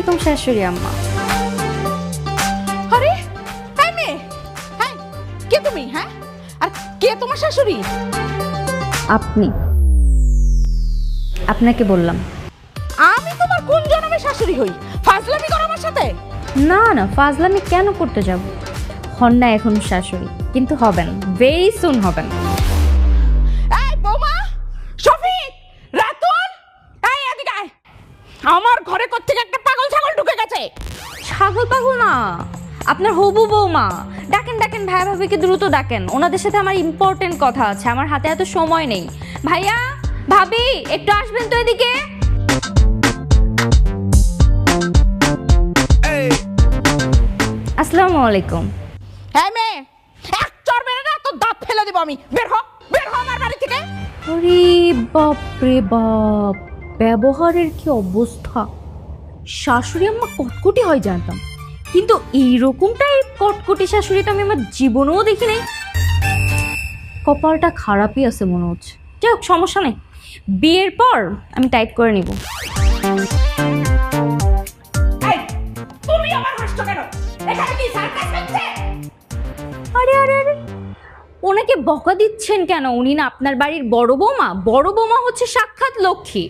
আলাইকুম শাশুড়ি আম্মা। আরে হ্যাঁ মেয়ে, হ্যাঁ কে তুমি? হ্যাঁ আর কে তোমার শাশুড়ি? আপনি, আপনাকে বললাম। আমি তোমার কোন জন্মের শাশুড়ি হই? ফাজলামি করো আমার সাথে? না না, ফাজলামি কেন করতে যাব? হন না এখন শাশুড়ি, কিন্তু হবেন, ভেরি সুন হবেন। এই বৌমা, শফিক, রাতুল, এই এদিকে আয়। আমার ঘরে কোত্থেকে একটা পাগল ছাগল ঢুকে গেছে। ছাগল পাগল না, আপনার হবু বৌমা। ডাকেন ডাকেন, ভাইয়া ভাবিকে দ্রুত ডাকেন, ওনাদের সাথে আমার ইম্পর্টেন্ট কথা আছে, আমার হাতে এত সময় নেই। ভাইয়া ভাবি একটু আসবেন তো এদিকে। আসসালামু আলাইকুম। হ্যাঁ মেয়ে, এক চড় মেরে না তো দাঁত ফেলে দেবো আমি। বের হ, বের হ আমার বাড়ি থেকে। আরে বাপ রে বাপ, ব্যবহারের কি অবস্থা! শাশুড়ি আম্মা কটকটি হয় জানতাম, কিন্তু এইরকমটাই কটকটি শাশুড়িটা আমি আমার জীবনেও দেখি নাই। কপালটা খারাপই আছে মনে হচ্ছে। যাই হোক, সমস্যা নেই, বিয়ের পর আমি টাইট করে নিব। এই তুমি আমার হাসছো কেন? এখানে কি সার্কাস হচ্ছে? আরে আরে আরে, ওনাকে বকা দিচ্ছেন কেন? উনি না আপনার বাড়ির বড় বৌমা। বড় বৌমা হচ্ছে সাক্ষাৎ লক্ষ্মী,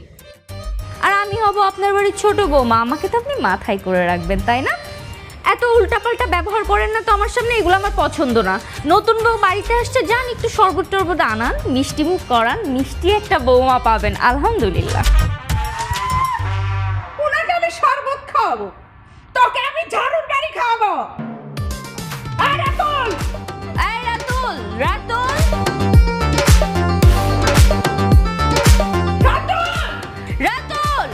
আর আমি হব আপনার বাড়ির ছোট বৌমা। আমাকে তো আপনি মাথায় করে রাখবেন, তাই না? এত উল্টাপাল্টা ব্যবহার করেন না তো আমার সামনে, এগুলো আমার পছন্দ না। নতুন বউ বাড়িতে আসছে, যান একটু শরবত টরবত আনান, মিষ্টি মুখ করান, মিষ্টি একটা বৌমা পাবেন আলহামদুলিল্লাহ। উনাকে আমি শরবত খাওয়াবো, তোকে আমি ঝাড়ুর গাড়ি খাওয়াবো। এই রাতুল, এই রাতুল, রাতুল, রাতুল, রাতুল,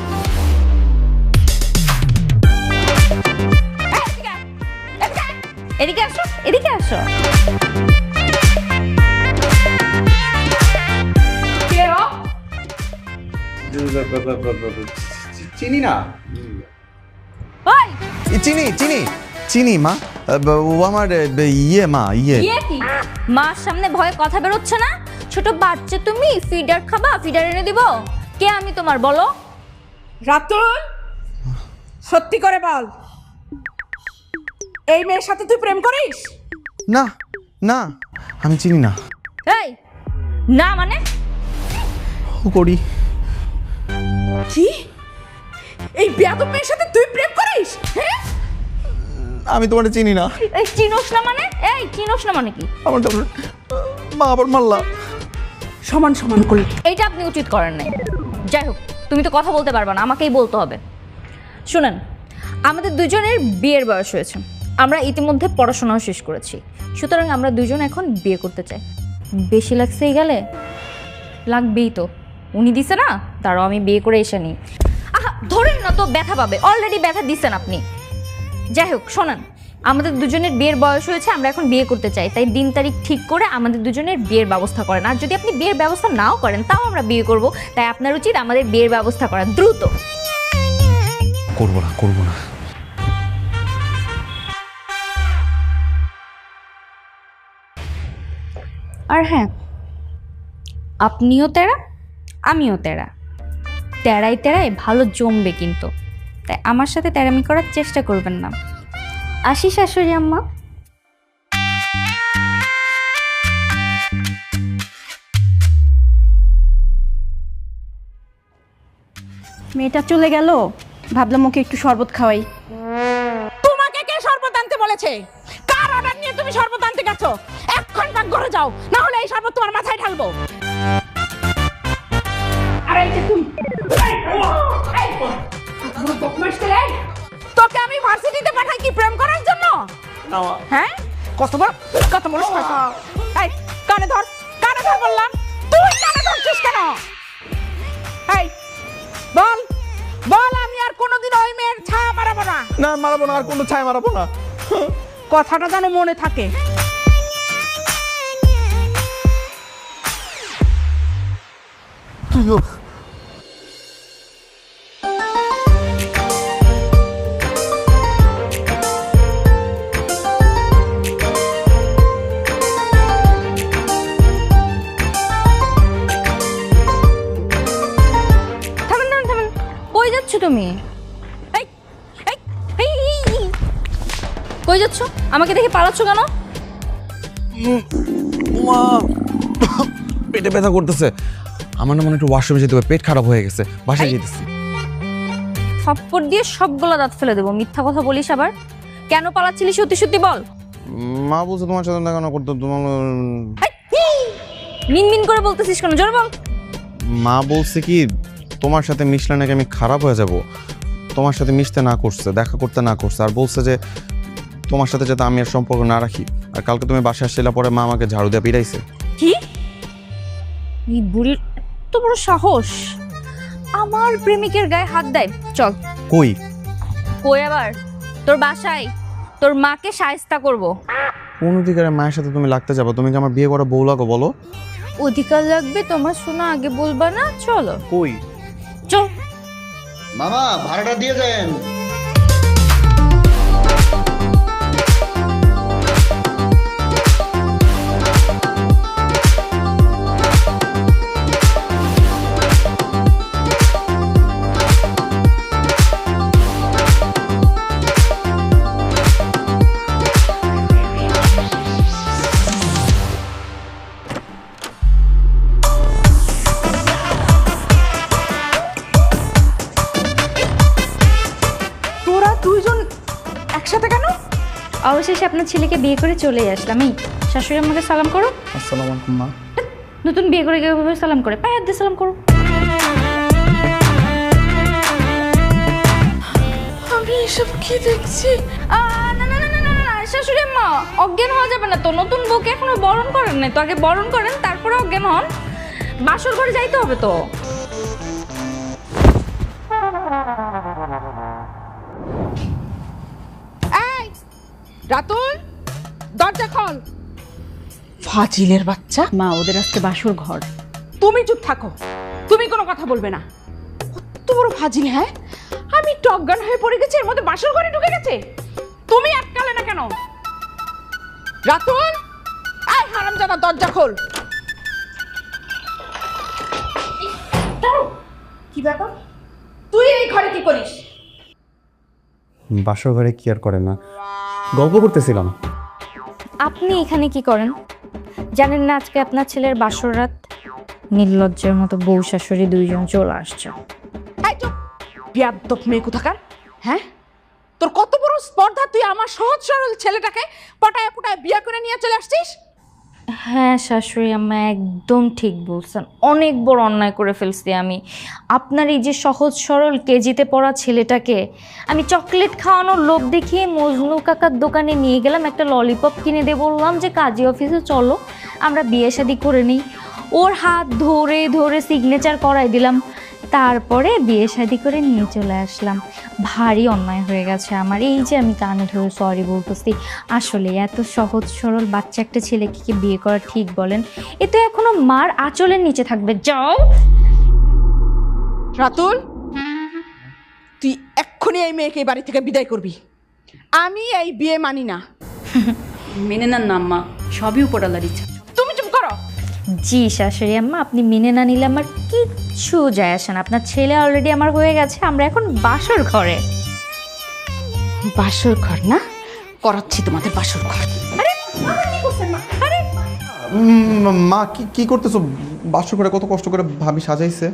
এদিকে আয়, এদিকে আয়। এদিকে আসো, এদিকে আসো। কে ও? চিনি না। ওই চিনি চিনি চিনি মা। ও আমার ইয়ে মা, ইয়ে। ইয়ে কি? মার সামনে ভয়ে কথা বেরোচ্ছে না? ছোট বাচ্চা তুমি, ফিডার খাবা? ফিডার এনে দিব? কে আমি তোমার, বলো? রাতুল, সত্যি করে বল, এই মেয়ের সাথে তুই প্রেম করিস? না না, আমি চিনি না। এই না মানে? ও করি। কি? এই বেয়াদব মেয়ের সাথে তুই প্রেম করিস? হ্যাঁ, আমি তোমার চিনি না। এই চিনোস না মানে? এই চিনোস না মানে কি? আমার তো মা আবার মারলা। সমান সমান করলি। এইটা আপনি উচিত করেন নাই। যাই হোক, তুমি তো কথা বলতে পারবা না, আমাকেই বলতে হবে। শুনেন, আমাদের দুজনের বিয়ের বয়স হয়েছে, আমরা ইতিমধ্যে পড়াশোনাও শেষ করেছি, সুতরাং আমরা দুজন এখন বিয়ে করতে চাই। বেশি লাগছেই গেলে? লাগবেই তো, উনি দিছে না, তারও আমি বিয়ে করে এসে নিই। আহা ধরেন না তো, ব্যথা পাবে, অলরেডি ব্যথা দিচ্ছেন আপনি। যাই হোক শোনেন, আমাদের দুজনের বিয়ের বয়স হয়েছে, আমরা এখন বিয়ে করতে চাই, তাই দিন তারিখ ঠিক করে আমাদের দুজনের বিয়ের ব্যবস্থা করেন। আর যদি আপনি বিয়ের ব্যবস্থা নাও করেন, তাও আমরা বিয়ে করব, তাই আপনার উচিত আমাদের বিয়ের ব্যবস্থা করা দ্রুত। করবো না, করবো না। আর হ্যাঁ, আপনিও তেরা, আমিও তেরা, তেরাই তেরাই ভালো জমবে কিন্তু, তাই আমার সাথে তেরামি করার চেষ্টা করবেন না। আসি শাশুড়ি আম্মা। মেয়েটা চলে গেল, ভাবলাম ওকে একটু শরবত খাওয়াই। তোমাকে কে শরবত আনতে বলেছে? কার অর্ডার নিয়ে তুমি শরবত আনতে গেছো? এক্ষণ পাক ঘরে যাও, না হলে এই শরবত তোমার মাথায় ঢালবো। আরে এই যে তুমি, তোকে আমি ভার্সিটিতে পাঠাই কি প্রেম করার জন্য? হ্যাঁ, কত বড় কথা। এই কানে ধর, কানে ধর বললাম। তুই কানে ধরছিস কেন? এই বল, বল, আমি আর কোনোদিন ওই মেয়ের ছায়া মারাবো না। না মারাবো না, আর কোনো ছাই মারাবো না। কথাটা যেন মনে থাকে। তুইও থামেন থামেন থামেন, কই যাচ্ছ তুমি? এই এই আমাকে দেখে পালাচ্ছ কেন? মা পেটে ব্যথা করতেছে। আমার না মনে একটু ওয়াশরুমে যেতে হবে, পেট খারাপ হয়ে গেছে, বাসায় যেতেছি। থাপ্পড় দিয়ে সবগুলো দাঁত ফেলে দেবো। মিথ্যা কথা বলিস আবার। কেন পালাচ্ছিলি সত্যি সত্যি বল। মা বলছে তোমার সাথে দেখা না করতে, তোমার মিনমিন করে বলতেছিস কেন? জোর বল। মা বলছে কি তোমার সাথে মিশলে নাকি আমি খারাপ হয়ে যাব, তোমার সাথে মিশতে না করছে, দেখা করতে না করছে, আর বলছে যে তোমার সাথে যাতে আমি আর সম্পর্ক না রাখি। আর কালকে তুমি বাসায় আসছিলা পরে মা আমাকে ঝাড়ু দিয়ে পিটাইছে। কি? এই বুড়ির এত বড় সাহস আমার প্রেমিকের গায়ে হাত দেয়। চল। কই? কই আবার? তোর বাসায় তোর মাকে শায়েস্তা করব। কোন অধিকারে মায়ের সাথে তুমি লাগতে যাবো? তুমি কি আমার বিয়ে করা বউ লাগো বলো? অধিকার লাগবে তোমার শোনা, আগে বলবা না? চলো। কই? চল। মামা ভাড়াটা দিয়ে দেন। তোরা দুইজন একসাথে কেন? অবশেষে আপনার ছেলেকে বিয়ে করে চলে আসলাম। এই শাশুড়ি আমাকে সালাম করো। আসসালামু আলাইকুম মা। নতুন বিয়ে করে কিভাবে সালাম করে? পায়ে হাত দিয়ে সালাম করো। আমি এসব কি দেখছি? না না না না না না, শাশুড়ি আম্মা অজ্ঞান হওয়া যাবে না তো। নতুন বউকে এখনো বরণ করেন নাই তো, আগে বরণ করেন তারপরে অজ্ঞান হন। বাসর ঘরে যাইতে হবে তো। এই রাতুল, দরজা খোল। ফাজিলের বাচ্চা। মা, ওদের আজকে বাসর ঘর। তুমি চুপ থাকো, তুমি কোনো কথা বলবে না। কত বড় ফাজিল! হ্যাঁ, আমি একটু অজ্ঞান হয়ে পড়ে গেছি, এর মধ্যে বাসর ঘরে ঢুকে গেছে। তুমি আটকালে না কেন? রাতুল, এই হারামজাদা দরজা খোল। কি ব্যাপার? তুই এই ঘরে কি করিস? বাসর ঘরে কি আর করে না, গল্প করতেছিলাম। আপনি এখানে কি করেন? জানেন না আজকে আপনার ছেলের বাসর রাত? নির্লজ্জের মতো বউ শাশুড়ি দুইজন চলে আসছে। এই চুপ, বিয়াদ্দপ মেয়ে কোথাকার। হ্যাঁ, তোর কত বড় স্পর্ধা, তুই আমার সহজ সরল ছেলেটাকে পটায় পটায় বিয়ে করে নিয়ে চলে আসছিস। হ্যাঁ শাশুড়ি আম্মা একদম ঠিক বলছেন, অনেক বড় অন্যায় করে ফেলছি আমি। আপনার এই যে সহজ সরল কেজিতে পড়া ছেলেটাকে আমি চকলেট খাওয়ানোর লোভ দেখিয়ে মজনু কাকার দোকানে নিয়ে গেলাম, একটা ললিপপ কিনে দিয়ে বললাম যে কাজী অফিসে চলো আমরা বিয়ে শাদি করে নিই। ওর হাত ধরে ধরে সিগনেচার করাই দিলাম, তারপরে বিয়ে শাদি করে নিয়ে চলে আসলাম। ভারী অন্যায় হয়ে গেছে আমার। এই যে আমি কানে ধরে সরি বলতেছি। আসলে এত সহজ সরল বাচ্চা একটা ছেলেকে কি বিয়ে করা ঠিক বলেন? এ তো এখনো মার আঁচলের নিচে থাকবে। যাও। রাতুল, তুই এক্ষুনি এই মেয়েকে এই বাড়ি থেকে বিদায় করবি। আমি এই বিয়ে মানি না। মেনে নেন না আম্মা, সবই উপরালার ইচ্ছা। তুমি চুপ করো। জি শাশুড়ি আম্মা, আপনি মেনে না নিলে আমার কিচ্ছু যায় আসে না। আপনার ছেলে অলরেডি আমার হয়ে গেছে, আমরা এখন বাসর ঘরে। বাসর ঘর না? করাচ্ছি তোমাদের বাসর ঘর। আরে আরে মা কি কি করতেছো? বাসর ঘরে কত কষ্ট করে ভাবি সাজাইছে।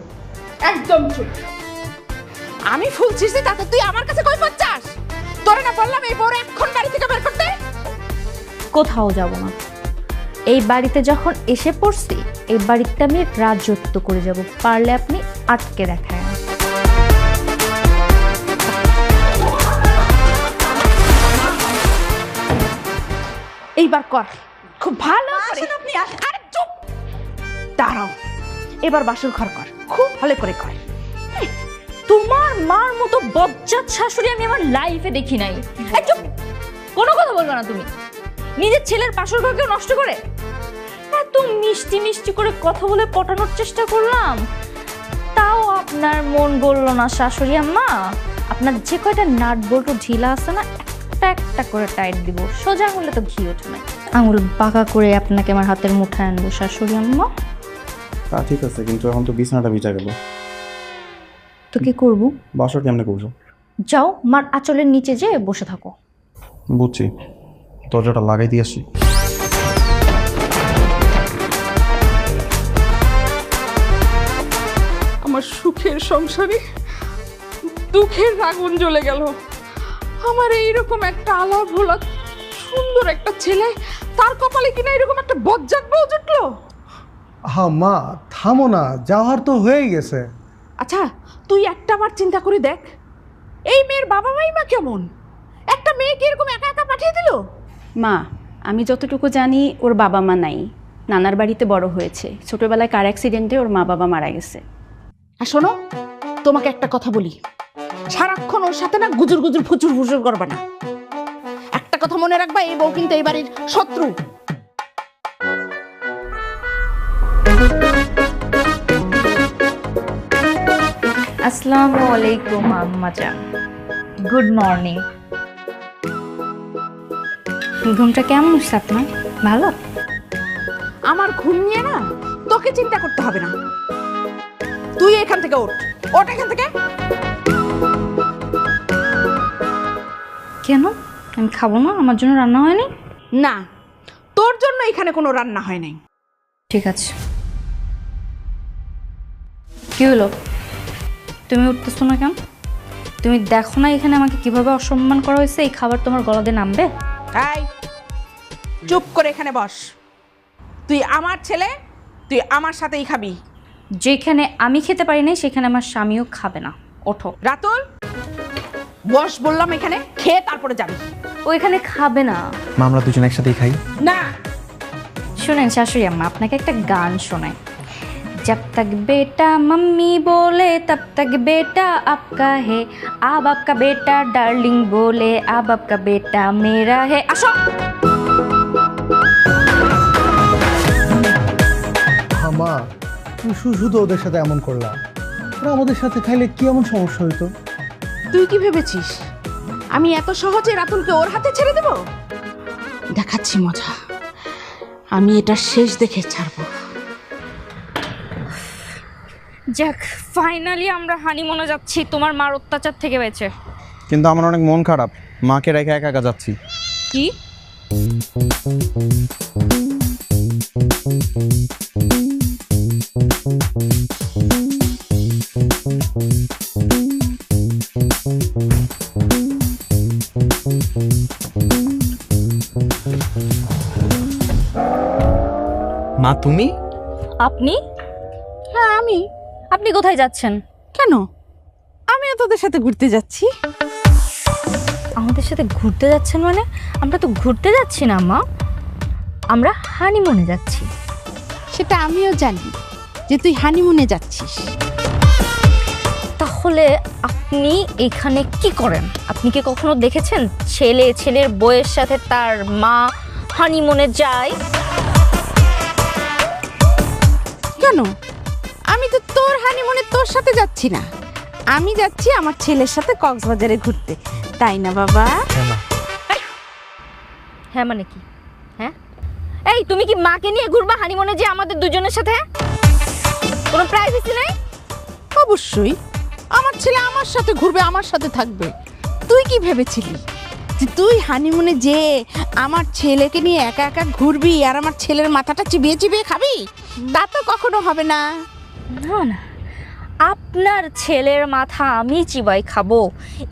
একদম চুপ। আমি ফুল ছিঁড়ছি তাতে তুই আমার কাছে কই পাচ্ছাস? তোরে না বললাম এই বড় এখন বাড়ি থেকে বের করতে? কোথাও যাব না। এই বাড়িতে যখন এসে পড়ছি, এই বাড়িতে আমি রাজত্ব করে যাব। পারলে আপনি আটকে দেখায়। এইবার কর, খুব ভালো করে। আরে চুপ, দাঁড়াও। এবার বাসর ঘর কর, খুব ভালো করে কর। তোমার মার মতো বজ্জাত শাশুড়ি আমি আমার লাইফে দেখি নাই। এই চুপ, কোনো কথা বলবে না তুমি। নিজের ছেলের বাসর ঘরকেও নষ্ট করে। এত মিষ্টি মিষ্টি করে কথা বলে পটানোর চেষ্টা করলাম, তাও আপনার মন বলল না শাশুড়ি আম্মা। আপনার যে কয়টা নাট বল্টু ঢিলা আছে না, একটা একটা করে টাইট দিব। সোজা আঙুলে তো ঘি ওঠে না, আঙুল বাঁকা করে আপনাকে আমার হাতের মুঠায় আনবো শাশুড়ি আম্মা। তা ঠিক আছে, কিন্তু এখন তো বিছানাটা ভিজা গেল, তো কি করবো? বাসর কেমনে করছো? যাও মার আঁচলের নিচে যেয়ে বসে থাকো। বুঝছি, দরজাটা লাগাই দিয়ে আসি। আমার সুখের সংসারে দুঃখের আগুন জ্বলে গেল। আমার এইরকম একটা আলাপ ভোলা সুন্দর একটা ছেলে, তার কপালে কিনা এরকম একটা বজ্জাত বউ জুটলো। হা মা, থামো না, যাওয়ার তো হয়ে গেছে। আচ্ছা, তুই একটা বার চিন্তা করে দেখ, এই মেয়ের বাবা মাই মা কেমন? একটা মেয়েকে এরকম একা একা পাঠিয়ে দিল। মা, আমি যতটুকু জানি ওর বাবা মা নাই, নানার বাড়িতে বড় হয়েছে। ছোটবেলায় কার অ্যাক্সিডেন্টে ওর মা বাবা মারা গেছে। আর শোনো, তোমাকে একটা কথা বলি, সারাক্ষণ ওর সাথে না গুজুর গুজুর ফুচুর ফুচুর করবা না। একটা কথা মনে রাখবা, এই বউ কিন্তু এই বাড়ির শত্রু। আসসালামু আলাইকুম আম্মা জান, গুড মর্নিং। ঘুমটা কেমন হচ্ছে আপনার? ভালো? আমার ঘুম নিয়ে না তোকে চিন্তা করতে হবে না। তুই এখান থেকে ওঠ, ওঠ এখান থেকে। কেন? আমি খাবো না? আমার জন্য রান্না হয়নি? না, তোর জন্য এখানে কোনো রান্না হয় নাই। ঠিক আছে। কি হলো, তুমি উঠতেছো না কেন? তুমি দেখো না এখানে আমাকে কিভাবে অসম্মান করা হয়েছে? এই খাবার তোমার গলা দিয়ে নামবে? এই, চুপ করে এখানে বস। তুই আমার ছেলে, তুই আমার সাথেই খাবি। যেখানে আমি খেতে পারি না সেখানে আমার স্বামীও খাবে না। ওঠো। রাতুল, বস বললাম এখানে, খেয়ে তারপরে যাবি। ও এখানে খাবে না। মা, আমরা দুজন একসাথেই খাই। না, শুনেন শাশুড়ি আম্মা, আপনাকে একটা গান শোনাই। जब तक बेटा मम्मी बोले तब तक बेटा आपका है, अब आपका बेटा डार्लिंग बोले अब आपका बेटा मेरा है। আসো। হা মা, তুমি শুধু ওদের সাথে এমন করলা, ওরা আমাদের সাথে খাইলে কি এমন সমস্যা হইতো? তুই কি ভেবেছিস আমি এত সহজে রাতুলকে ওর হাতে ছেড়ে দেব? দেখাচ্ছি মজা, আমি এটা শেষ দেখে ছাড়বো। যাক, ফাইনালি আমরা হানিমুনে যাচ্ছি তোমার মার অত্যাচার থেকে বেঁচে। কিন্তু আমার অনেক মন খারাপ, মাকে রেখে একা একা যাচ্ছি। কি? মা, তুমি? আপনি? হ্যাঁ আমি। আপনি কোথায় যাচ্ছেন? কেন? আমিও তোদের সাথে ঘুরতে যাচ্ছি। আমাদের সাথে ঘুরতে যাচ্ছেন মানে? আমরা তো ঘুরতে যাচ্ছি না মা, আমরা হানিমুনে যাচ্ছি। সেটা আমিও জানি যে তুই হানিমুনে যাচ্ছিস। তাহলে আপনি এখানে কি করেন? আপনি কি কখনো দেখেছেন ছেলের বউয়ের সাথে তার মা হানিমুনে যায়? কেন? আমি তো তোর হানিমুনে তোর সাথে যাচ্ছি না, আমি যাচ্ছি আমার ছেলের সাথে কক্সবাজারে ঘুরতে, তাই না বাবা? হ্যাঁ মানে কি? হ্যাঁ, এই তুমি কি মাকে নিয়ে ঘুরবা হানিমুনে যে আমাদের দুজনের সাথে? কোনো প্রাইভেসি নেই? অবশ্যই আমার ছেলে আমার সাথে ঘুরবে, আমার সাথে থাকবে। তুই কি ভেবেছিলি যে তুই হানিমুনে যে আমার ছেলেকে নিয়ে একা একা ঘুরবি আর আমার ছেলের মাথাটা চিবিয়ে চিবিয়ে খাবি? তা তো কখনো হবে না। না না, আপনার ছেলের মাথা আমি চিবাই খাবো,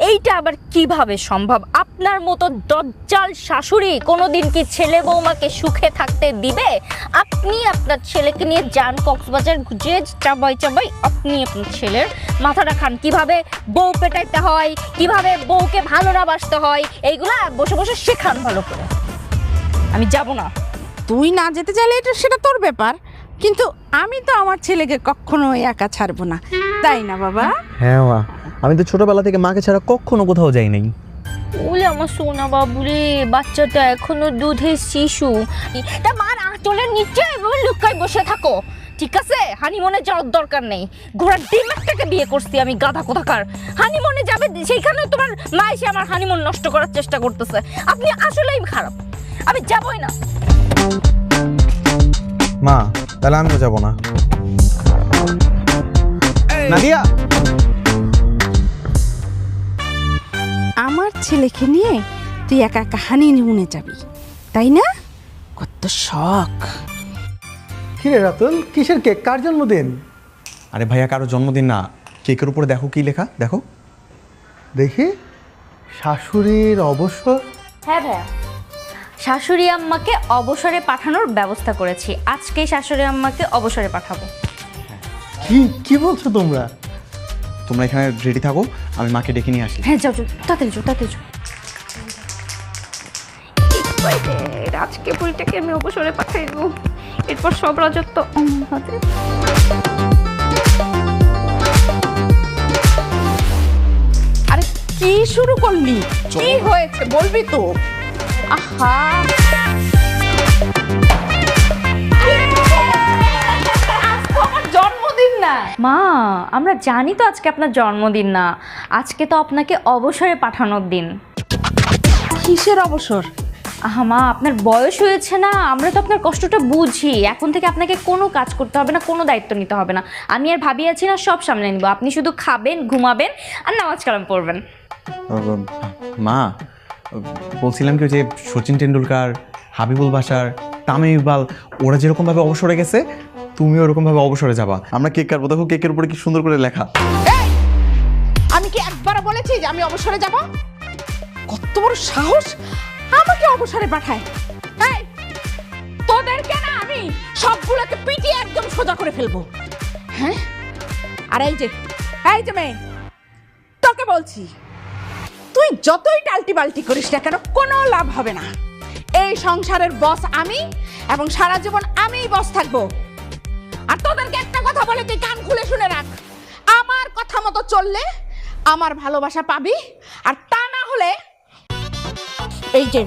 এইটা আবার কিভাবে সম্ভব? আপনার মতো দজ্জাল শাশুড়ি কোনোদিন কি ছেলে বৌমাকে সুখে থাকতে দিবে? আপনি আপনার ছেলেকে নিয়ে যান কক্সবাজার, যে চাবাই চাবাই আপনি আপনার ছেলের মাথাটা খান। কিভাবে বউ পেটাইতে হয়, কিভাবে বউকে ভালো না বাসতে হয়, এইগুলা বসে বসে শেখান ভালো করে। আমি যাব না। তুই না যেতে চাইলে এটা সেটা তোর ব্যাপার, কিন্তু আমি তো আমার ছেলেকে কখনো একা ছাড়বো না, তাই না বাবা? হ্যাঁ মা, আমি তো ছোটবেলা থেকে মাকে ছাড়া কখনো কোথাও যাই নাই। ওলে আমার সোনা বাবুরে, বাচ্চাটা এখনো দুধের শিশু, তা মার আঁচলের নিচে এভাবে লুকাই বসে থাকো, ঠিক আছে? হানিমুনে যাওয়ার দরকার নেই। ঘোড়ার ডিম একটাকে বিয়ে করছি আমি, গাধা কোথাকার। হানিমুনে যাবে সেইখানে তোমার মা এসে আমার হানিমুন নষ্ট করার চেষ্টা করতেছে। আপনি আসলেই খারাপ, আমি যাবই না। মা, তাহলে আমিও যাবো না। নাদিয়া, আমার ছেলেকে নিয়ে তুই একা একা হানিমুনে যাবি, তাই না? কত শখ। কিরে রাতুল, কিসের কেক, কার জন্মদিন? আরে ভাইয়া, কারো জন্মদিন না, কেকের উপরে দেখো কি লেখা, দেখো। দেখি, শাশুড়ির অবসর। হ্যাঁ ভাইয়া, শাশুড়ি আম্মাকে অবসরে পাঠানোর ব্যবস্থা করেছি। আজকেই শাশুড়ি আম্মাকে অবসরে পাঠাবো। কি কি বলছো তোমরা? তোমরা এখানে রেডি থাকো, আমি মাকে ডেকে নিয়ে আসি। হ্যাঁ যাও যাও, তাড়াতাড়ি যাও, তাড়াতাড়ি যাও। আজকে বইটাকে আমি অবসরে পাঠাই দেবো, এরপর সব রাজত্ব আমার হাতে। আরে কি শুরু করলি? কি হয়েছে বলবি তো? আহা, আজ তো আমার জন্মদিন না। মা, আমরা জানি তো আজকে আপনার জন্মদিন না, আজকে তো আপনাকে অবসরে পাঠানোর দিন। কিসের অবসর? আহা মা, আপনার বয়স হয়েছে না, আমরা তো আপনার কষ্টটা বুঝি। এখন থেকে আপনাকে কোনো কাজ করতে হবে না, কোনো দায়িত্ব নিতে হবে না। আমি আর ভাবি আছি না, সব সামলে নিব। আপনি শুধু খাবেন, ঘুমাবেন আর নামাজ কালাম পড়বেন। মা, বলছিলাম কি, যে সচিন টেন্ডুলকার, হাবিবুল বাশার, তামিম ইকবাল, ওরা যেরকমভাবে অবসরে গেছে, তুমি ওরকমভাবে অবসরে যাবা। আমরা কেক কাটবো, দেখো কেকের উপরে কি সুন্দর করে লেখা। এই, আমি কি একবারও বলেছি যে আমি অবসরে যাব? কত বড় সাহস আমাকে অবসরে পাঠায়! এই, তোদেরকে না আমি সবগুলোকে পিটিয়ে একদম সোজা করে ফেলবো। হ্যাঁ, আর এই যে মেয়ে, তোকে বলছি, তুই যতই টালটি বাল্টি করিস না কেন, কোনো লাভ হবে না। এই সংসারের বস আমি, এবং সারা জীবন আমিই বস থাকবো। আর তোদেরকে একটা কথা বলে তুই কান খুলে শুনে রাখ, আমার কথা মতো চললে আমার ভালোবাসা পাবি, আর তা না হলে এই যে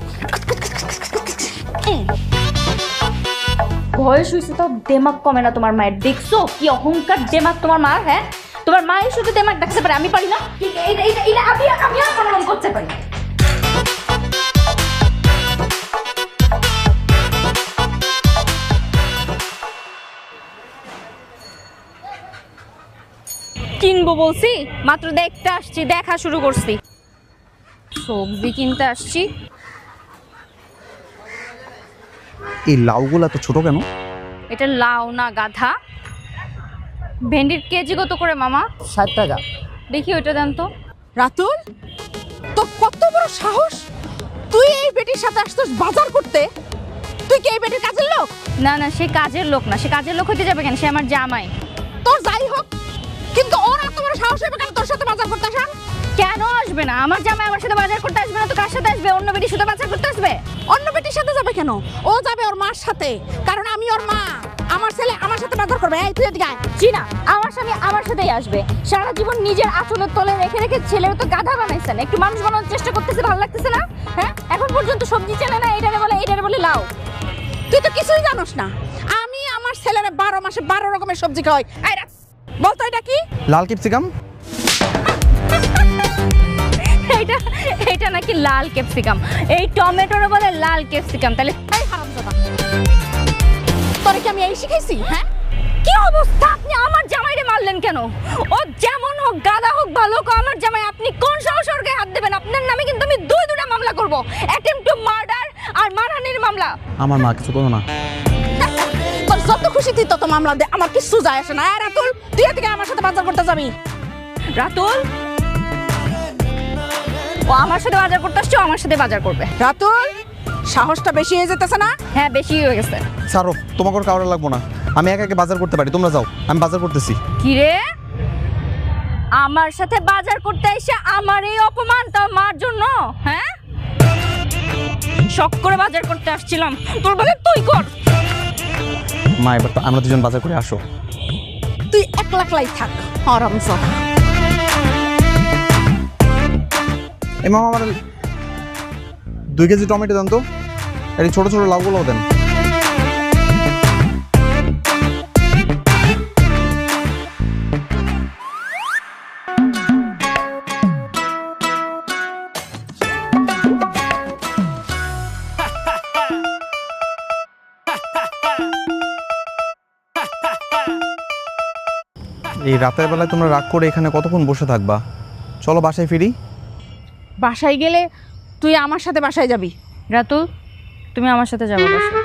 বয়স হয়েছে তো দেমাগ কমে না তোমার মায়ের। দেখছো কি অহংকার দেমাগ তোমার মা? হ্যাঁ, তোমার মায়ের শুধু দেমাগ দেখাতে পারে, আমি পারি না। আমি আর প্রণাম করতে পারি। কিনবো বলছি, মাত্র দেখতে আসছি, দেখা শুরু করছি। সবজি কিনতে আসছি। এই লাউগুলা তো ছোট কেন? এটা লাউ না গাধা। ভেন্ডির কেজি কত করে মামা? 60 টাকা। দেখি ওইটা দেন তো। রাতুল, তোর কত বড় সাহস! তুই এই বেটির সাথে আসছিস বাজার করতে? তুই কি এই বেটির কাজের লোক? না না, সে কাজের লোক না। সে কাজের লোক হতে যাবে কেন? সে আমার জামাই। তোর যাই হোক, কিন্তু ওর এত বড় সাহস হবে কেন তোর সাথে বাজার করতে আসা? কেন আসবে না? আমার জামাই আমার সাথে বাজার করতে আসবে না তো কার সাথে আসবে? অন্য বেটির সাথে বাজার করতে আসবে? অন্য বেটির সাথে যাবে কেন? ও যাবে ওর মার সাথে, কারণ আমি ওর মা। আমার ছেলে আমার সাথে বাজার করবে। এই তুই এদিকে আয়। জি না, আমার স্বামী আমার সাথেই আসবে। সারা জীবন নিজের আঁচলের তলে রেখে রেখে ছেলের তো গাধা বানাইছেন। একটু মানুষ বানানোর চেষ্টা করতেছে, ভালো লাগতেছে না? হ্যাঁ, এখন পর্যন্ত সবজি চেনে না, এইটারে বলে লাউ। তুই তো কিছুই জানোস না। আমি আমার ছেলের 12 মাসে 12 রকমের সবজি খাওয়াই। এই বল তো এটা কি? লাল ক্যাপসিকাম। এটা নাকি লাল ক্যাপসিকাম? এই টমেটোর বলে লাল ক্যাপসিকাম? তাহলে এই হারামজাদা, তোরে কি আমি এই শিখাইছি? হ্যাঁ, কি অবস্থা? আপনি আমার জামাইরে মারলেন কেন? ও যেমন হোক, গাধা হোক ভালো হোক, আমার জামাই। আপনি কোন সাহসে ওর গায়ে হাত দেবেন? আপনার নামে কিন্তু আমি দুইটা মামলা করব, অ্যাটেম্পট টু মার্ডার আর মানহানির মামলা। আমার মা কিছু করো না। তোর যত খুশি তুই তত মামলা দে, আমার কিছু যায় আসে না। রাতুল, তুই এদিকে আমার সাথে বাজার করতে যাবি। রাতুল, ও আমার সাথে বাজার করতে আসছে, ও আমার সাথে বাজার করবে। রাতুল, সাহসটা বেশি হয়ে যেতেছে না? হ্যাঁ, বেশি হয়ে গেছে। সারো, তোমাকে ওর কাউরে লাগবো না, আমি একা একা বাজার করতে পারি। তোমরা যাও, আমি বাজার করতেছি। কি রে, আমার সাথে বাজার করতে এসে আমার এই অপমান তাও মার জন্য? হ্যাঁ, শখ করে বাজার করতে আসছিলাম, তোর বলে তুই কর। মা, এবার তো আমরা দুজন বাজার করে আসো। তুই একলাই থাক, হারামজাদা। এই মামা, আমার 2 কেজি টমেটো দেন তো, এই ছোট ছোট লাউগুলোও দেন। এই রাতের বেলায় তোমরা রাগ করে এখানে কতক্ষণ বসে থাকবা? চলো বাসায় ফিরি। বাসায় গেলে তুই আমার সাথে বাসায় যাবি। রাতুল, তুমি আমার সাথে যাবে বাসা।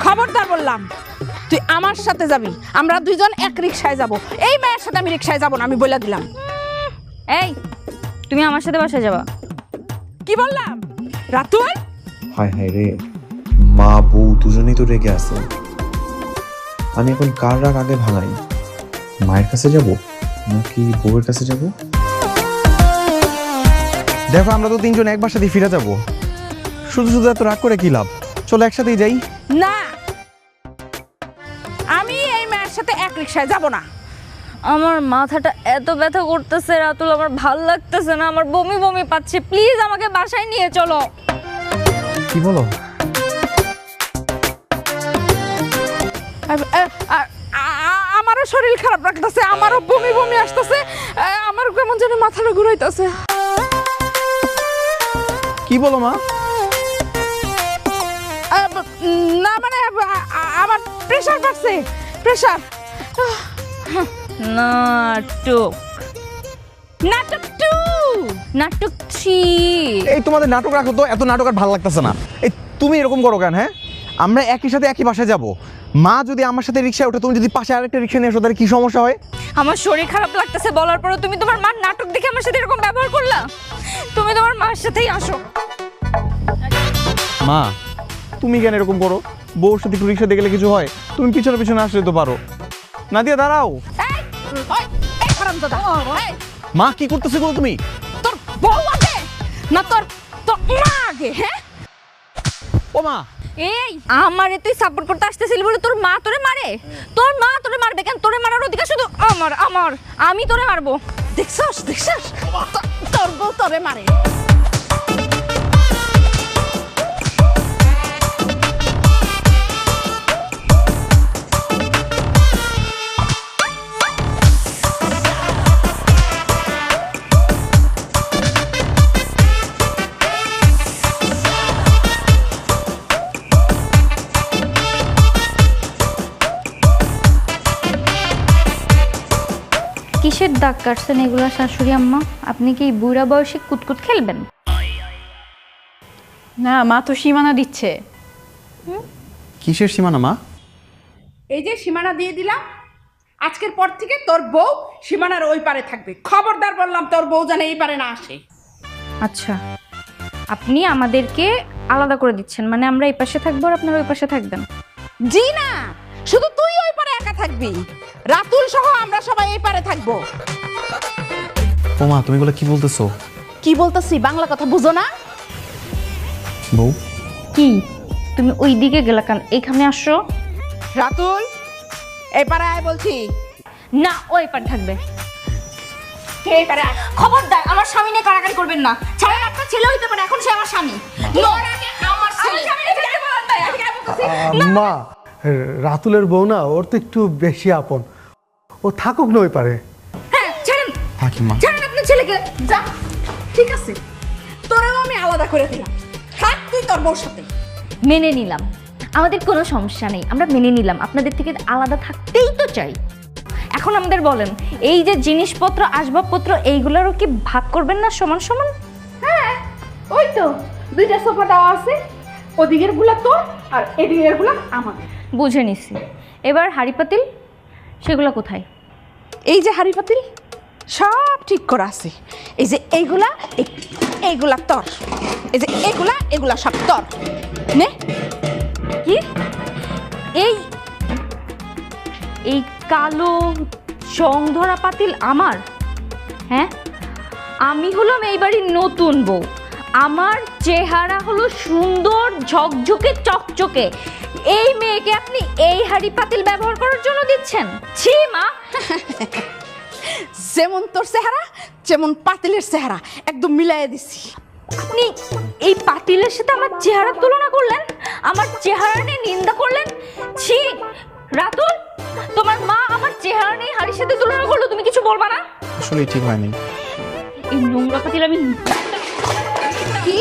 খবরদার বললাম, তুই আমার সাথে যাবি। আমরা দুইজন এক রিকশায় যাব। এই মেয়ের সাথে আমি রিকশায় যাব না, আমি বলে দিলাম। এই তুমি আমার সাথে বাসায় যাবা। কি বললাম রাতুল? হায় হায় রে, মা বউ দুজনেই তো রেগে আছে। আমি এখন কার রাগ আগে ভাঙাই? মায়ের কাছে যাব নাকি বউয়ের কাছে যাব? দেখো আমরা তো তিনজন এক বাসাতেই ফিরে যাব, শুধু শুধু এত রাগ করে কি লাভ? চলো একসাথেই যাই। না, আমি এই মেয়ের সাথে এক রিকশায় যাব না। আমার মাথাটা এত ব্যথা করতেছে রাতুল, আমার ভাল লাগতেছে না, আমার বমি বমি পাচ্ছে। প্লিজ আমাকে বাসায় নিয়ে চলো। কি বলো? আমারও শরীর খারাপ লাগতেছে, আমারও বমি বমি আসতেছে, আমার কেমন যেন মাথাটা ঘুরাইতেছে। কি বলো মা? না মানে আমার প্রেসার বাড়ছে, প্রেসার। নাটক নাটক 2, নাটক 3। এই তোমাদের নাটক রাখো তো, এত নাটক আর ভালো লাগতেছে না। এই তুমি এরকম করো কেন? হ্যাঁ, আমরা একই সাথে একই বাসায় যাব। মা যদি আমার সাথে রিকশায় ওঠে, তুমি যদি পাশে আরেকটা রিকশা নিয়ে আসো, তাহলে কি সমস্যা হয়? আমার শরীর খারাপ লাগতেছে বলার পরে তুমি তোমার মার নাটক দেখে আমার সাথে এরকম ব্যবহার করলা। তুমি তোমার মার সাথেই আসো। মা তুমি কেন এরকম করো? বউর সাথে একটু রিকশা দিয়ে গেলে কিছু হয়? তুমি পিছনে পিছনে আসলে তো পারো। নাদিয়া দাঁড়াও। এই হারামজাদা, এই মা কি করতেছে গো তুমি? তোর বউ আগে না তোর তোর মা আগে? হ্যাঁ ও মা, এই আমারে তুই সাপোর্ট করতে আসতেছিলি বলে তোর মা তোরে মারে? তোর মা তোরে মারবে কেন? তোরে মারার অধিকার শুধু আমার। আমি তোরে মারবো। দেখছস দেখছস, তোর বউ তোরে মারে। কিসের দাগ কাটছেন এগুলা শাশুড়ি আম্মা? আপনি কি বুড়া বয়সে কুতকুত খেলবেন? না, মা তো সীমানা দিচ্ছে। কিসের সীমানা মা? এই যে সীমানা দিয়ে দিলাম, আজকের পর থেকে তোর বউ সীমানার ওই পারে থাকবে। খবরদার বললাম, তোর বউ যেন এই পারে না আসে। আচ্ছা, আপনি আমাদেরকে আলাদা করে দিচ্ছেন, মানে আমরা এই পাশে থাকবো আর আপনারা ওই পাশে থাকবেন? জি না, শুধু তুই ওই পারে একা থাকবি, রাতুল সহ আমরা সবাই এই পারে থাকবো। ও মা, তুমি এগুলো কি বলতেছো? কি বলতেছি বাংলা কথা বুঝো না? বউ কি তুমি ওই দিকে গেলা কেন? এখানে আসো। রাতুল এই পারে আয় বলছি। না, ওই পারে থাকবে। এই পারে আয়। খবরদার আমার স্বামী নিয়ে কারাকারি করবেন না। ছাড়েন, আপনার ছেলে হইতে পারে, এখন সে আমার স্বামী। তোর আগে আমার ছেলে। মা, রাতুলের বউ না, ওর তো একটু বেশি আপন, ও থাকুক না ওই পারে। হ্যাঁ ছাড়েন, থাকি মা। ছাড়েন আপনার ছেলেকে। যা, ঠিক আছে, তোরেও আমি আলাদা করে দিলাম। থাক তুই তোর বউর সাথে। মেনে নিলাম, আমাদের কোনো সমস্যা নেই, আমরা মেনে নিলাম। আপনাদের থেকে আলাদা থাকতেই তো চাই। এখন আমাদের বলেন, এই যে জিনিসপত্র আসবাবপত্র এইগুলোরও কি ভাগ করবেন না সমান সমান? হ্যাঁ ওই তো দুইটা সোফা দেওয়া আছে, ওদিকের গুলা তোর আর এদিকের গুলা আমাদের। বুঝে নিছি। এবার হাঁড়ি পাতিল সেগুলো কোথায়? এই যে হাঁড়ি পাতিল সব ঠিক করা আছে। এই যে এইগুলা এইগুলা তোর, এই যে এগুলা সব তোর। নে। কি এই এই কালো জং ধরা পাতিল আমার? হ্যাঁ, আমি হলাম এই বাড়ির নতুন বউ, আমার চেহারা হলো সুন্দর ঝকঝকে চকচকে। এই মেয়েকে আপনি এই হাঁড়ি পাতিল ব্যবহার করার জন্য দিচ্ছেন? ছি মা। যেমন তোর চেহারা যেমন পাতিলের চেহারা একদম মিলাইয়া দিছি। আপনি এই পাতিলের সাথে আমার চেহারার তুলনা করলেন, আমার চেহারা নিয়ে নিন্দা করলেন। ছি রাতুল, তোমার মা আমার চেহারা নিয়ে হাড়ির সাথে তুলনা করলো, তুমি কিছু বলবা না? আসলে ঠিক হয়নি। এই নোংরা পাতিল আমি কি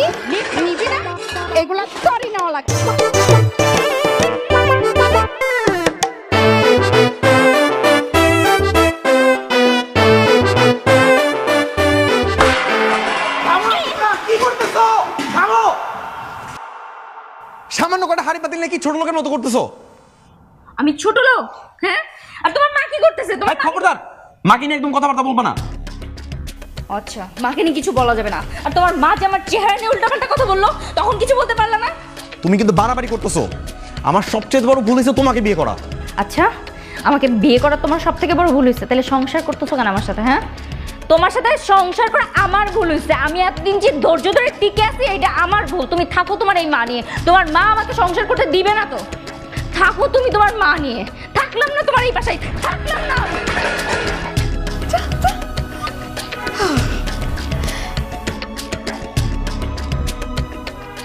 নিবি না? এগুলা তোরই নেওয়া লাগবে। সামান্য লোকের মতো করতেছো? আমি ছোট লোক? হ্যাঁ, আর তোমার মা কি করতেছে? তোমার খবরদার, মাকে নিয়ে একদম কথাবার্তা বলবা না। আচ্ছা, মাকে নিয়ে কিছু বলা যাবে না। আর তোমার মা যে আমার চেহারা নিয়ে উল্টাপাল্টা কথা বললো, তখন কিছু বলতে পারলা না? তুমি কিন্তু বাড়াবাড়ি করতেছো। আমার সবচেয়ে বড় ভুল হয়েছে তোমাকে বিয়ে করা। আচ্ছা, আমাকে বিয়ে করা তোমার সব থেকে বড় ভুল হয়েছে, তাহলে সংসার করতেছো কেন আমার সাথে? হ্যাঁ, তোমার সাথে সংসার করা আমার ভুল হয়েছে। আমি এতদিন যে ধৈর্য ধরে টিকে আছি, এটা আমার ভুল। তুমি থাকো তোমার এই মা নিয়ে। তোমার মা আমাকে সংসার করতে দিবে না তো? থাকো তুমি তোমার মা নিয়ে। থাকলাম না তোমার এই বাসায়, থাকলাম না।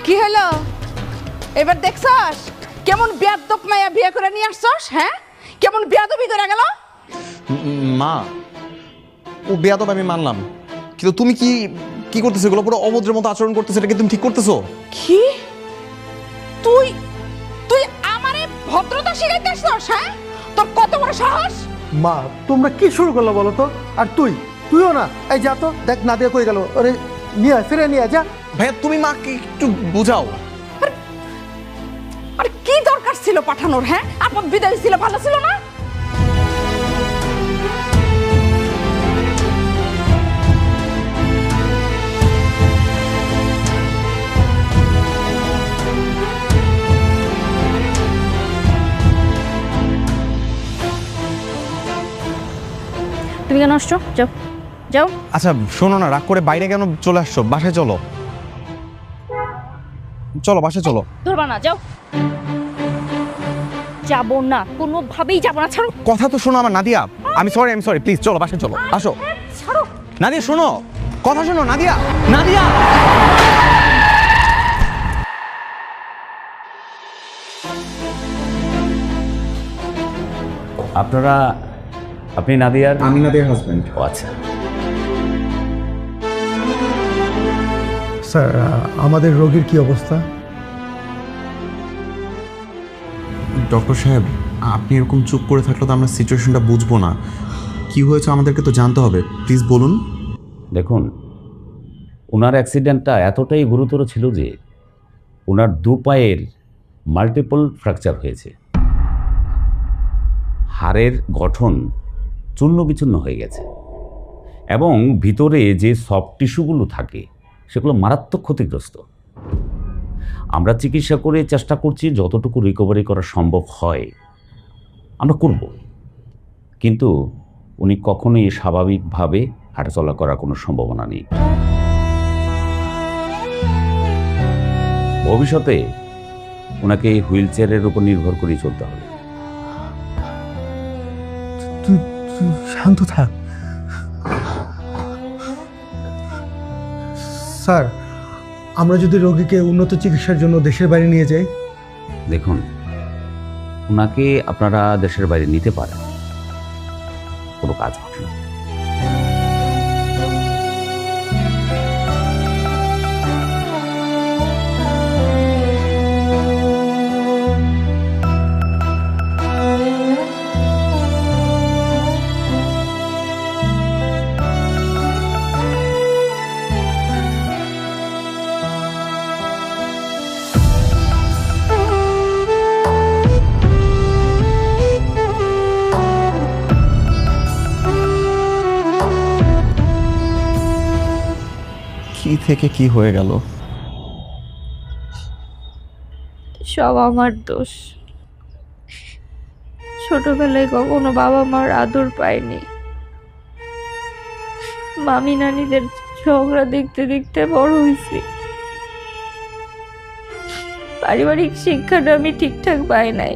কি হলো এবার দেখছস কেমন বেয়াদব মায়া বিয়ে করে নিয়ে আসছস? হ্যাঁ, কেমন বেয়াদবি করে গেল। মা, ও বেয়াদব আমি মানলাম, কিন্তু তুমি কি কি করতেছো? এগুলো পুরো অভদ্রের মতো আচরণ করতেছো, এটা কি তুমি ঠিক করতেছো? কি তুই তুই আমারে ভদ্রতা শিখাইতে আসছস? হ্যাঁ, তোর কত বড় সাহস? মা, তোমরা কি শুরু করলো বলো তো? আর তুইও না, এই যা তো, দেখ নাদিয়া কই গেল, ওরে নিয়ে আয়, ফিরে নিয়ে আয়, যা। ভাইয়া তুমি মাকে একটু বুঝাও। আরে কি দরকার ছিল পাঠানোর? হ্যাঁ, আপন বিদায় ছিল, ভালো ছিল না? তুমি কেন আসছো? যাও যাও। আচ্ছা শোনো না, রাগ করে বাইরে কেন চলে আসছো? বাসায় চলো, চলো বাসায় চলো। ধরবা না, যাও। যাবো না, কোনোভাবেই যাবো না। ছাড়ো। কথা তো শোনো আমার নাদিয়া। আমি সরি প্লিজ, চলো বাসায় চলো, আসো। ছাড়ো। নাদিয়া শোনো, কথা শোনো। নাদিয়া, নাদিয়া। আপনি নাদিয়ার? আমি নাদিয়ার হাজবেন্ড। ও আচ্ছা। স্যার, আমাদের রোগীর কি অবস্থা? ডক্টর সাহেব, আপনি এরকম চুপ করে থাকলে তো আমরা সিচুয়েশনটা বুঝবো না। কি হয়েছে আমাদেরকে তো জানতে হবে, প্লিজ বলুন। দেখুন, ওনার অ্যাক্সিডেন্টটা এতটাই গুরুতর ছিল যে ওনার দু পায়ের মাল্টিপল ফ্র্যাকচার হয়েছে। হাড়ের গঠন চূর্ণ বিচূর্ণ হয়ে গেছে এবং ভিতরে যে সফট টিস্যুগুলো থাকে সেগুলো মারাত্মক ক্ষতিগ্রস্ত। আমরা চিকিৎসা করে চেষ্টা করছি যতটুকু রিকভারি করা সম্ভব হয় আমরা করব, কিন্তু উনি কখনোই স্বাভাবিকভাবে হাঁটাচলা করার কোনো সম্ভাবনা নেই। ভবিষ্যতে ওনাকে এই হুইল চেয়ারের উপর নির্ভর করে চলতে হবে। তুই শান্ত থাক। স্যার, আমরা যদি রোগীকে উন্নত চিকিৎসার জন্য দেশের বাইরে নিয়ে যাই? দেখুন, ওনাকে আপনারা দেশের বাইরে নিতে পারেন, কোনো কাজ হবে না। কি থেকে কি হয়ে গেল? সব আমার দোষ। ছোটবেলায় কখনো বাবা মার আদর পাইনি। মামি নানিদের ঝগড়া দেখতে দেখতে বড় হয়েছি। পারিবারিক শিক্ষাটা আমি ঠিকঠাক পাই নাই।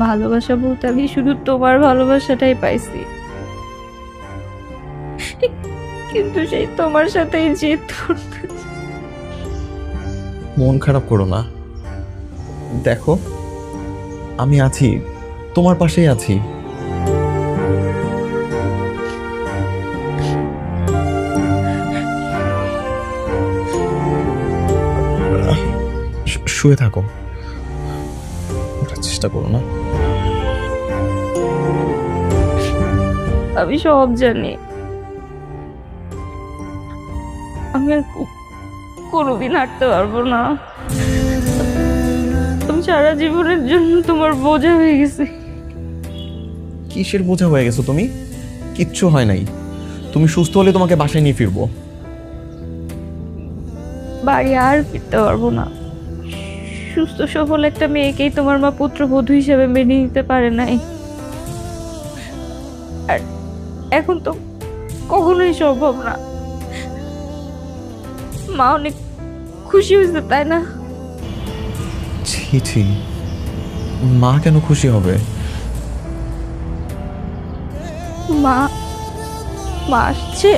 ভালোবাসা বলতে আমি শুধু তোমার ভালোবাসাটাই পাইছি, কিন্তু সেই তোমার সাথেই জেদ করতে। মন খারাপ করো না, দেখো আমি আছি, তোমার পাশেই আছি। শুয়ে থাকো, চেষ্টা করো না। আমি সব জানি, আমি আর কোনোদিন হাঁটতে পারবো না। সারা জীবনের জন্য তোমার বোঝা হয়ে গেছে। কিসের বোঝা হয়ে গেছো তুমি? কিচ্ছু হয় নাই। তুমি সুস্থ হলে তোমাকে বাসায় নিয়ে ফিরবো। বাড়ি আর ফিরতে পারবো না। সুস্থ সফল একটা মেয়েকেই তোমার মা পুত্রবধূ হিসেবে মেনে নিতে পারে নাই, আর এখন তো কখনোই সম্ভব না। মা অনেক খুশি হয়েছে, তাই না? ছি ছি, মা কেন খুশি হবে? মা মা আসছে।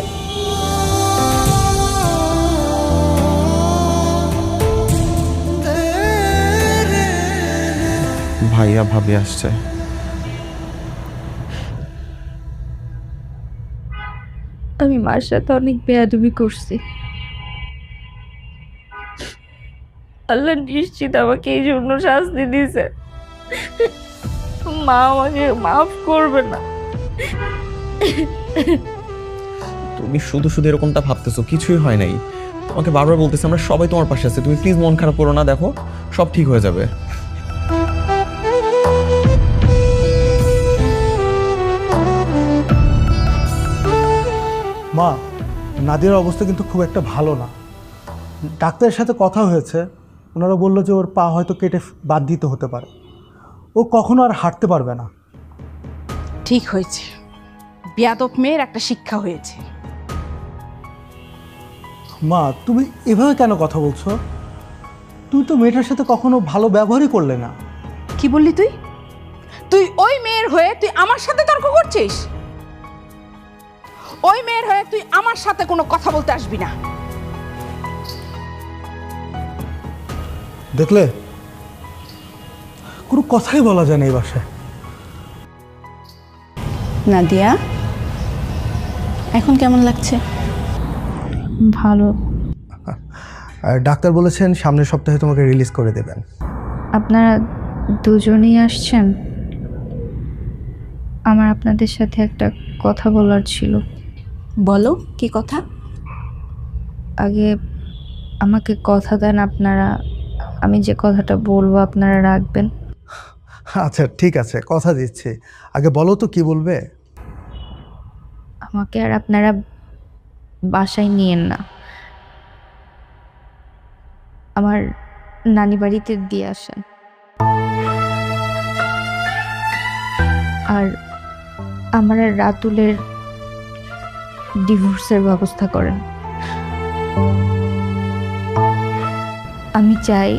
ভাইয়া ভাবি আসছে। আমি মার সাথে অনেক বেয়াদবি করছি। আল্লাহ নিশ্চিত আমাকে এই জন্য শাস্তি দিয়েছে। মা আমাকে মাফ করবে না। তুমি শুধু শুধু এরকমটা ভাবতেছো, কিছুই হয় নাই। তোমাকে বারবার বলতেছি আমরা সবাই তোমার পাশে আছি, তুমি প্লিজ মন খারাপ করো না। দেখো সব ঠিক হয়ে যাবে। মা, নাদিয়ার অবস্থা কিন্তু খুব একটা ভালো না। ডাক্তারের সাথে কথা হয়েছে, ওনারা বললো যে ওর পা হয়তো কেটে বাদ দিতে হতে পারে। ও কখনো আর হাঁটতে পারবে না। ঠিক হয়েছে, বেয়াদব মেয়ের একটা শিক্ষা হয়েছে। মা, তুমি এভাবে কেন কথা বলছো? তুই তো মেয়েটার সাথে কখনো ভালো ব্যবহারই করলে না। কি বললি তুই? তুই ওই মেয়ের হয়ে তুই আমার সাথে তর্ক করছিস? ওই মেয়ের হয়ে তুই আমার সাথে কোনো কথা বলতে আসবি না। দেখলে, কোনো কথাই বলা যায় না এই বাসায়। নাদিয়া, এখন কেমন লাগছে? ভালো। আর ডাক্তার বলেছেন সামনের সপ্তাহে তোমাকে রিলিজ করে দেবেন। আপনারা দুজনেই আসছেন? আমার আপনাদের সাথে একটা কথা বলার ছিল। বলো, কি কথা? আগে আমাকে কথা দেন আপনারা, আমি যে কথাটা বলবো আপনারা রাখবেন। আচ্ছা ঠিক আছে, কথা দিচ্ছি। আগে বলো তো কি বলবে। আমাকে আর আপনারা বাসায় নিয়েন না, আমার নানি বাড়িতে দিয়ে আসেন। আর আমার আর রাতুলের ডিভোর্সের ব্যবস্থা করেন। আমি চাই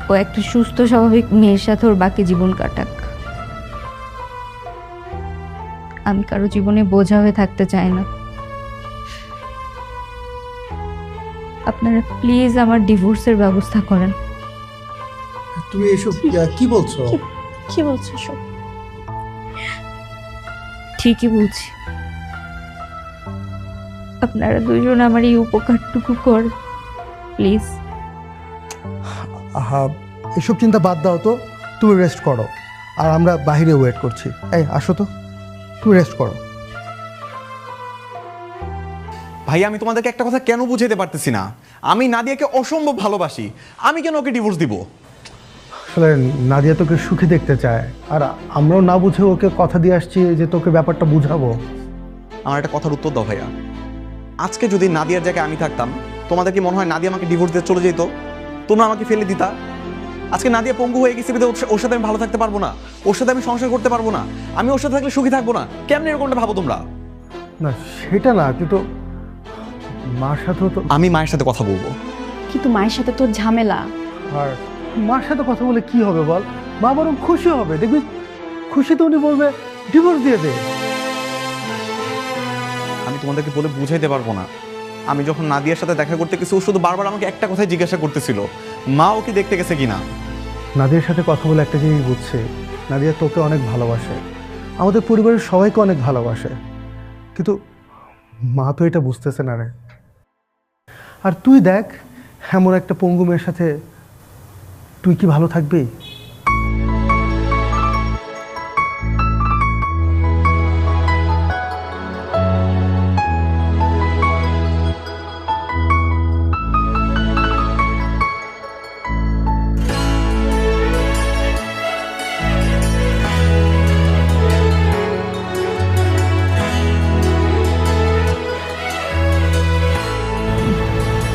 ও একটা সুস্থ স্বাভাবিক মেয়ের সাথে ওর বাকি জীবন কাটাক। আমি কারো জীবনে বোঝা হয়ে থাকতে চাই না। আপনারা প্লিজ আমার ডিভোর্সের ব্যবস্থা করেন। তুমি এসব কি বলছো? কি বলছো সব? ঠিকই বলছি। আপনারা দুজন আমার এই উপকারটুকু কর প্লিজ। আহা, এসব চিন্তা বাদ দাও তো, তুমি রেস্ট করো। আর আমরা বাইরে ওয়েট করছি। এই আসো তো, তুমি রেস্ট করো। ভাই আমি তোমাদেরকে একটা কথা কেন বুঝাইতে পারতেছি না, আমি নাদিয়াকে অসম্ভব ভালোবাসি। আমি কেন ওকে ডিভোর্স দিব? আসলে নাদিয়া তোকে সুখী দেখতে চায়, আর আমরাও না বুঝে ওকে কথা দিয়ে আসছি যে তোকে ব্যাপারটা বুঝাবো। আমার একটা কথার উত্তর দাও ভাইয়া। আজকে যদি নাদিয়ার জায়গায় আমি থাকতাম, তোমাদের কি মনে হয় নাদিয়া আমাকে ডিভোর্স দিয়ে চলে যেত? তোমরা আমাকে ফেলে দিতা? আজকে নাদিয়া পঙ্গু হয়ে গেছে, ওর সাথে আমি ভালো থাকতে পারবো না, ওর সাথে আমি সংসার করতে পারবো না, আমি ওর সাথে থাকলে সুখী থাকবো না। কেমন এরকমটা ভাবো তোমরা? না সেটা না, কিন্তু মার সাথেও তো। আমি মায়ের সাথে কথা বলবো। কিন্তু মায়ের সাথে তোর ঝামেলা। আর মার সাথে কথা বলে কি হবে বল? মা বরং খুশি হবে, দেখবি খুশিতে উনি বলবে ডিভোর্স দিয়ে দে। আমি তোমাদেরকে বলে বুঝাইতে পারবো না। আমি যখন নাদিয়ার সাথে দেখা করতে গেছি, ও শুধু বারবার আমাকে একটা কথাই জিজ্ঞাসা করতেছিল, মা ও কি দেখতে গেছে কিনা। নাদিয়ার সাথে কথা বলে একটা জিনিস বুঝছে, নাদিয়া তোকে অনেক ভালোবাসে, আমাদের পরিবারের সবাইকে অনেক ভালোবাসে, কিন্তু মা তো এটা বুঝতেছে না রে। আর তুই দেখ, এমন একটা পঙ্গু মেয়ের সাথে তুই কি ভালো থাকবি?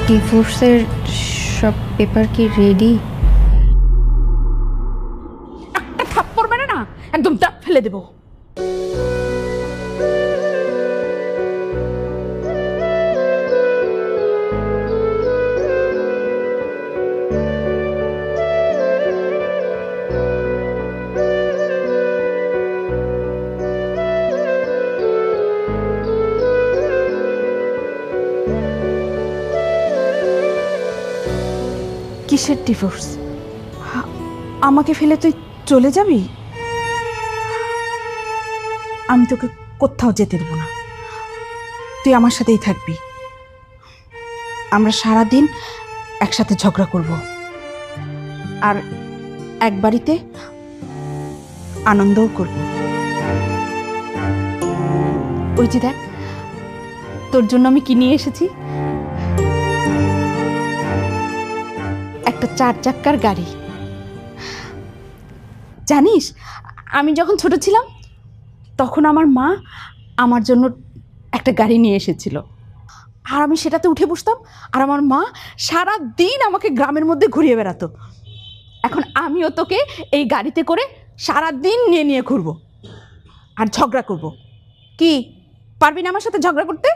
ডিভোর্সের সব পেপার কি রেডি? একটা থাপ্পড় মেরে না একদম দাঁত ফেলে দেবো। কিসের ডিভোর্স? আমাকে ফেলে তুই চলে যাবি? আমি তোকে কোথাও যেতে দেবো না, তুই আমার সাথেই থাকবি। আমরা সারা দিন একসাথে ঝগড়া করব, আর এক বাড়িতে আনন্দও করব। ওই যে দেখ, তোর জন্য আমি কি নিয়ে এসেছি, একটা 4 চাক্কার গাড়ি। জানিস, আমি যখন ছোট ছিলাম তখন আমার মা আমার জন্য একটা গাড়ি নিয়ে এসেছিল, আর আমি সেটাতে উঠে বসতাম, আর আমার মা সারা দিন আমাকে গ্রামের মধ্যে ঘুরিয়ে বেড়াতো। এখন আমিও তোকে এই গাড়িতে করে সারা দিন নিয়ে নিয়ে ঘুরবো আর ঝগড়া করব। কি পারবি না আমার সাথে ঝগড়া করতে?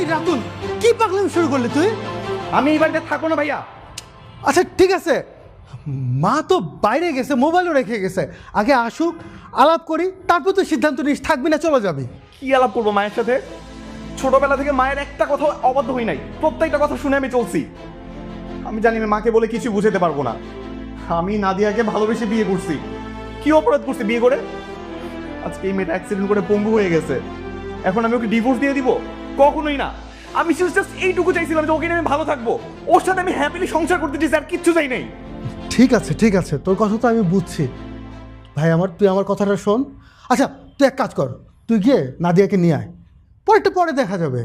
এই রাতুল, কি পাগলামি শুরু করলি তুই? আমি এই বাড়িতে থাকবো না ভাইয়া। আচ্ছা ঠিক আছে, মা তো বাইরে গেছে, মোবাইলও রেখে গেছে, আগে আসুক, আলাপ করি, তারপর তুই সিদ্ধান্ত নিস থাকবি না চলে যাবি। কি আলাপ করবো মায়ের সাথে? ছোটবেলা থেকে মায়ের একটা কথা অবাধ্য হই নাই, প্রত্যেকটা কথা শুনে আমি চলছি। আমি জানি আমি মাকে বলে কিছু বুঝাতে পারবো না। আমি নাদিয়াকে ভালোবেসে বিয়ে করছি। কি অপরাধ করছি বিয়ে করে? আজকে এই মেয়েটা অ্যাক্সিডেন্ট করে পঙ্গু হয়ে গেছে, এখন আমি ওকে ডিভোর্স দিয়ে দিব? কখনোই না। আমি জাস্ট এইটুকু চাইছিলাম যে ওকে নিয়ে আমি ভালো থাকবো, ওর সাথে আমি হ্যাপিলি সংসার করতে চাইছি, আর কিচ্ছু চাই নাই। ঠিক আছে ঠিক আছে, তোর কথা তো আমি বুঝছি ভাই আমার, তুই আমার কথাটা শোন। আচ্ছা তুই এক কাজ কর, তুই গিয়ে নাদিয়াকে নিয়ে আয়, পরেরটা পরে দেখা যাবে।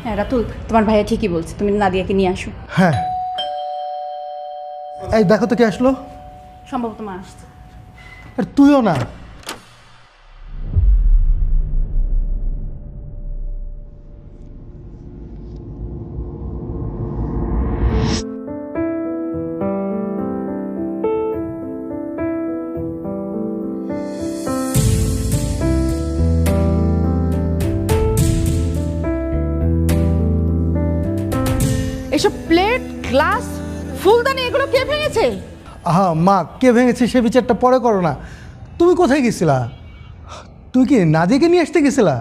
হ্যাঁ রাতুল, তোমার ভাইয়া ঠিকই বলছে, তুমি নাদিয়াকে নিয়ে আসো। হ্যাঁ, এই দেখো তো কে আসলো। সম্ভবত মা আসছে। আর তুইও না। এসব প্লেট, গ্লাস, ফুলদানি এগুলো কে ভেঙেছে? আহা মা, কে ভেঙেছে সে বিচারটা পরে করো না। তুমি কোথায় গেছিলা? তুই কি নাদিয়াকে নিয়ে আসতে গেছিলা?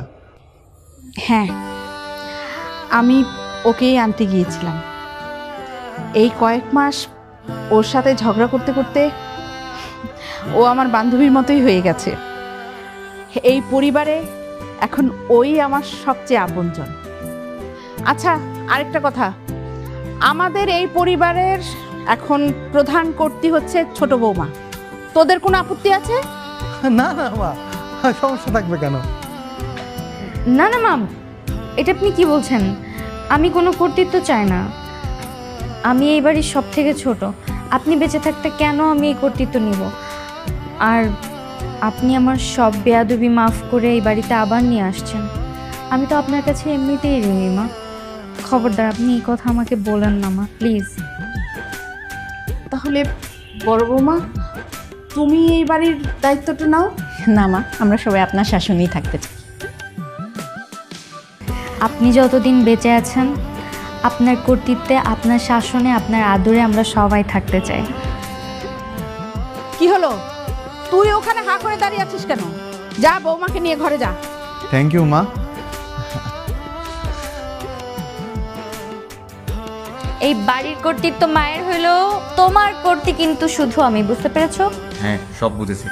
হ্যাঁ, আমি ওকেই আনতে গিয়েছিলাম। এই কয়েক মাস ওর সাথে ঝগড়া করতে করতে ও আমার বান্ধবীর মতোই হয়ে গেছে। এই পরিবারে এখন ওই আমার সবচেয়ে আপনজন। আচ্ছা, আরেকটা কথা, আমাদের এই পরিবারের এখন প্রধান কর্ত্রী হচ্ছে ছোট বৌমা। তোদের কোনো আপত্তি আছে? না না মা, সমস্যা থাকবে কেন? না না মাম, এটা আপনি কি বলছেন? আমি কোনো কর্তৃত্ব চাই না। আমি এই বাড়ির সব থেকে ছোট, আপনি বেঁচে থাকতে কেন আমি এই কর্তৃত্ব নিব? আর আপনি আমার সব বেয়াদবি মাফ করে এই বাড়িতে আবার নিয়ে আসছেন। আমি তো আপনার কাছে এমনিতেই ঋণী মা। খবরদার আপনি এই কথা আমাকে বলেন না মা, প্লিজ। তাহলে বড় বৌমা, তুমি এই বাড়ির দায়িত্বটা নাও। না মা, আমরা সবাই আপনার শাসনেই থাকতে চাই। আপনি যতদিন বেঁচে আছেন, আপনার কর্তৃত্বে, আপনার শাসনে, আপনার আদরে আমরা সবাই থাকতে চাই। কি হলো, তুই ওখানে হা করে দাঁড়িয়ে আছিস কেন? যা, বৌমাকে নিয়ে ঘরে যা। থ্যাংক ইউ মা। এই বাড়ির কর্তৃত্ব মায়ের হইলেও তোমার কর্তৃ কিন্তু শুধু আমি, বুঝতে পেরেছো? হ্যাঁ, সব বুঝেছি।